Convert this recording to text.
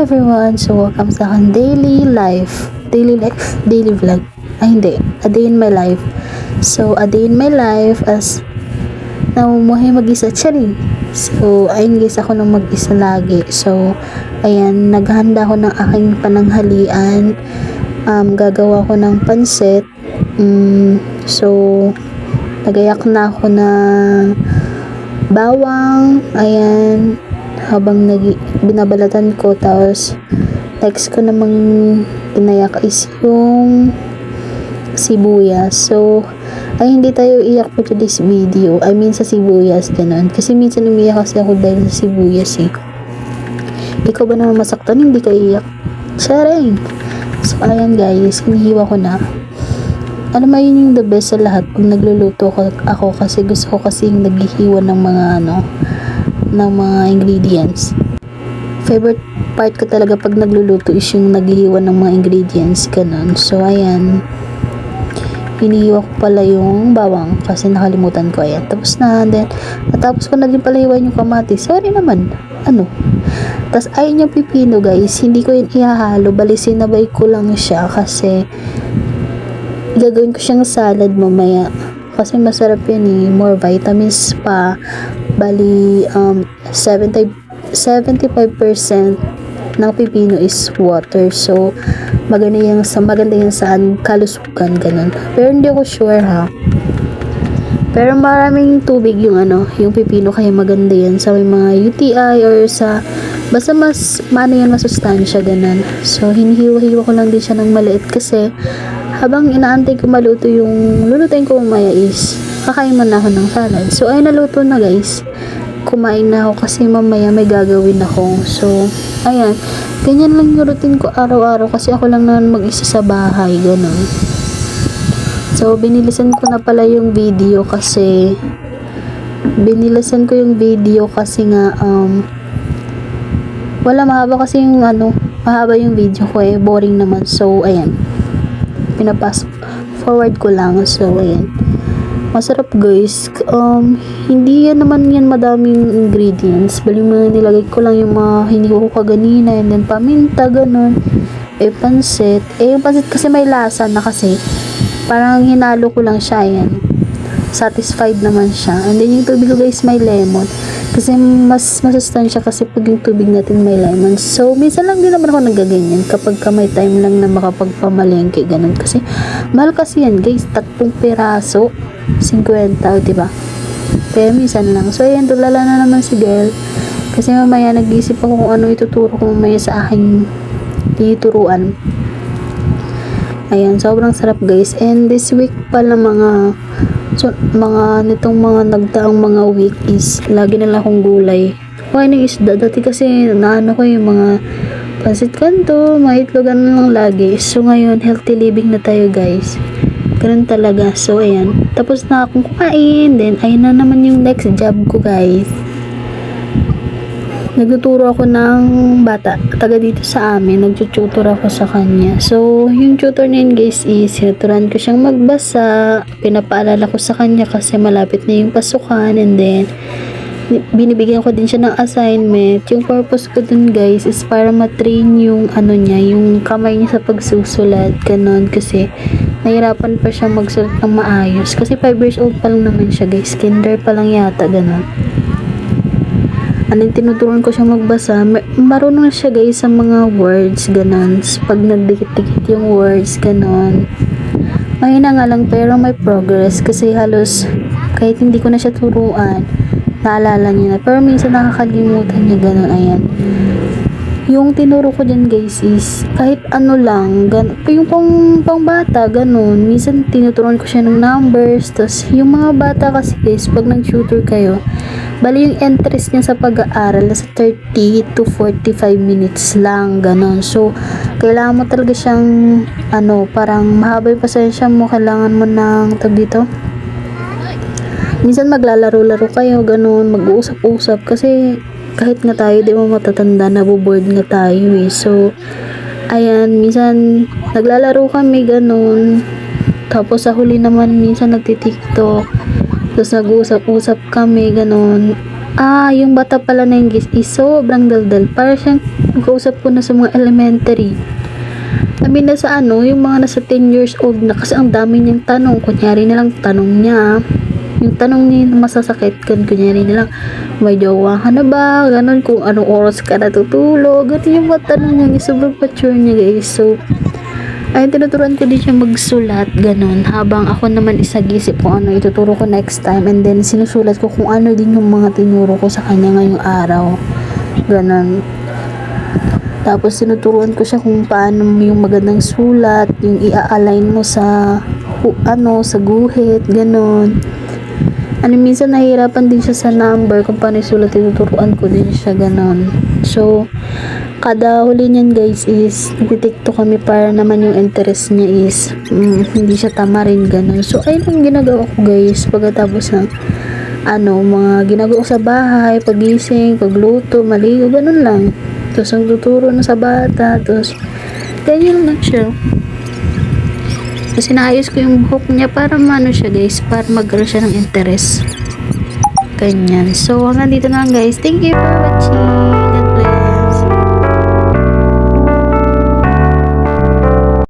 everyone! So, welcome sa aking daily vlog. Ay, hindi. A day in my life. So, a day in my life as namumuhay mag-isa. Charing! So, ayun guys, ako nang mag-isa lagi. So, ayan, naghahanda ako ng aking pananghalian. Gagawa ko ng pansit. So, nagayak na ako ng bawang. Ayan, habang binabalatan ko, tapos next ko namang inayak is yung sibuyas. So ay hindi tayo iyak po to this video, I mean sa sibuyas, ganun, kasi minsan umiyak kasi ako dahil sa sibuyas Ikaw ba naman masaktan hindi ka iyak? Sharing! So ayan guys, hinihiwa ko na. Alam mo, yun yung the best sa lahat pag nagluluto ako, kasi gusto ko kasi yung naghihiwa ng mga ingredients. Favorite part ko talaga pag nagluluto is yung naghihiwa ng mga ingredients, ganun. So ayan, hinihiwa ko pala yung bawang kasi nakalimutan ko. Ayan, tapos na. Then natapos ko na din pala hiwain yung kamatis. Sorry naman, tapos ayun yung pipino guys, hindi ko yun ihahalo, bali sinabay ko lang siya kasi gagawin ko siyang salad mamaya kasi masarap yan more vitamins pa. Bali 75% ng pipino is water, so maganda yan sa kalusugan, ganun. Pero hindi ako sure pero maraming tubig yung pipino, kaya maganda yan sa may mga UTI or sa basta mas masustansya, ganun. So hinihiwa-hiwa ko lang din siya ng maliit kasi habang inaantay ko maluto yung lulutuin ko mamaya is kakain muna ako ng salad. So ay naluto na guys, kumain na ako kasi mamaya may gagawin ako. So ayan, ganyan lang yung routine ko araw-araw kasi ako lang naman mag-isa sa bahay, ganun. So binilisan ko na pala yung video kasi nga mahaba kasi mahaba yung video ko boring naman. So ayan, pinapass forward ko lang. So ayan, masarap guys. Hindi yan madaming ingredients, bali mga nilagay ko lang yung mga hiniwa ko kaganina, and then paminta, ganun. Pansit, yung pansit kasi may lasa na, kasi parang hinalo ko lang siya. Ayan, satisfied naman siya. And then yung tubig ko guys may lemon kasi mas masustansya kasi pag yung tubig natin may lemon. So minsan lang din naman ako nagaganyan kapag may time lang na makapagpamalengke, ganun, kasi mahal kasi yan guys, 3 piraso 50, diba? Kaya minsan lang. So ayan, tulala na naman si girl kasi mamaya nag-isip ako kung ano ituturo ko mamaya sa aking ituruan. Ayan, sobrang sarap guys. And this week pala nitong mga nagdaang mga week is lagi na lang akong gulay. Okay na isda. Dati kasi ko yung mga pansit kanto, mga itlog, lang lagi. So ngayon, healthy living na tayo guys. Ganun talaga. So ayan, tapos na akong kumain. Then ayun na naman yung next job ko guys. Nagtuturo ako ng bata, taga dito sa amin, nagtututor ako sa kanya. So, yung tutor na yun guys is, sinuturan ko siyang magbasa, pinapaalala ko sa kanya kasi malapit na yung pasukan, and then, binibigyan ko din siya ng assignment. Yung purpose ko dun guys is para matrain yung yung kamay niya sa pagsusulat, ganun, kasi nahirapan pa siya magsulat ng maayos. Kasi 5 years old pa lang naman siya guys, kinder pa lang yata, ganun. Tinuturuan ko siya magbasa. Marunong siya guys sa mga words, ganun. Pag nagdikit-dikit yung words, ganun. Mahina nga lang pero may progress kasi halos kahit hindi ko na siya turuan, naalala niya na. Pero minsan nakakalimutan niya, ganun. Ayan, yung tinuro ko dyan guys is kahit lang, yung pang bata, ganun. Minsan tinuturuan ko siya ng numbers. Tapos yung mga bata kasi guys, pag nag-tutor kayo, bali yung interest niya sa pag-aaral nasa 30 to 45 minutes lang, ganun. So kailangan mo talaga siyang parang mahaba yung pasensya mo, kailangan mo ng minsan maglalaro-laro kayo, ganun, mag-uusap-usap kasi kahit nga tayo di mo matatanda, naboboard nga tayo So ayan, minsan naglalaro kami, ganun. Tapos sa huli naman minsan nagti-TikTok, tapos nag-uusap-usap kami, ganun. Yung bata pala na yung guys is sobrang daldal. Para siyang kausap ko na sa mga elementary. I mean, nasa yung mga nasa 10 years old na kasi ang dami niyang tanong. Kunyari na lang tanong niya. Yung tanong niya na masasakit. Kunyari na lang, may jowa ka na ba? Ganon, kung anong oras ka natutulog. Ganon yung mga tanong niya. Sobrang mature niya guys. So, ay tinuturuan ko din siya magsulat, ganon, habang ako naman isag-isip kung ano ituturo ko next time, and then sinusulat ko kung ano din yung mga tinuro ko sa kanya ngayong araw, ganon. Tapos sinuturuan ko siya kung paano yung magandang sulat, yung i-align mo sa sa guhit, ganon. Minsan nahihirapan din siya sa number kung paano isulat, tinuturuan ko din siya, ganon. So, kada huli niyan guys is nagtitikto kami para naman yung interest niya is hindi siya tama rin, ganon. So, ayun ang ginagawa ko guys pagkatapos ng mga ginagawa ko sa bahay, pagising, pagluto, maligo, ganon lang. Tapos ang tuturo na sa bata, tapos ganyan lang siya. Kasi naayos ko yung buhok niya para siya guys, para magkaroon siya ng interest. Ganyan. So, hanggang dito na lang guys. Thank you for watching.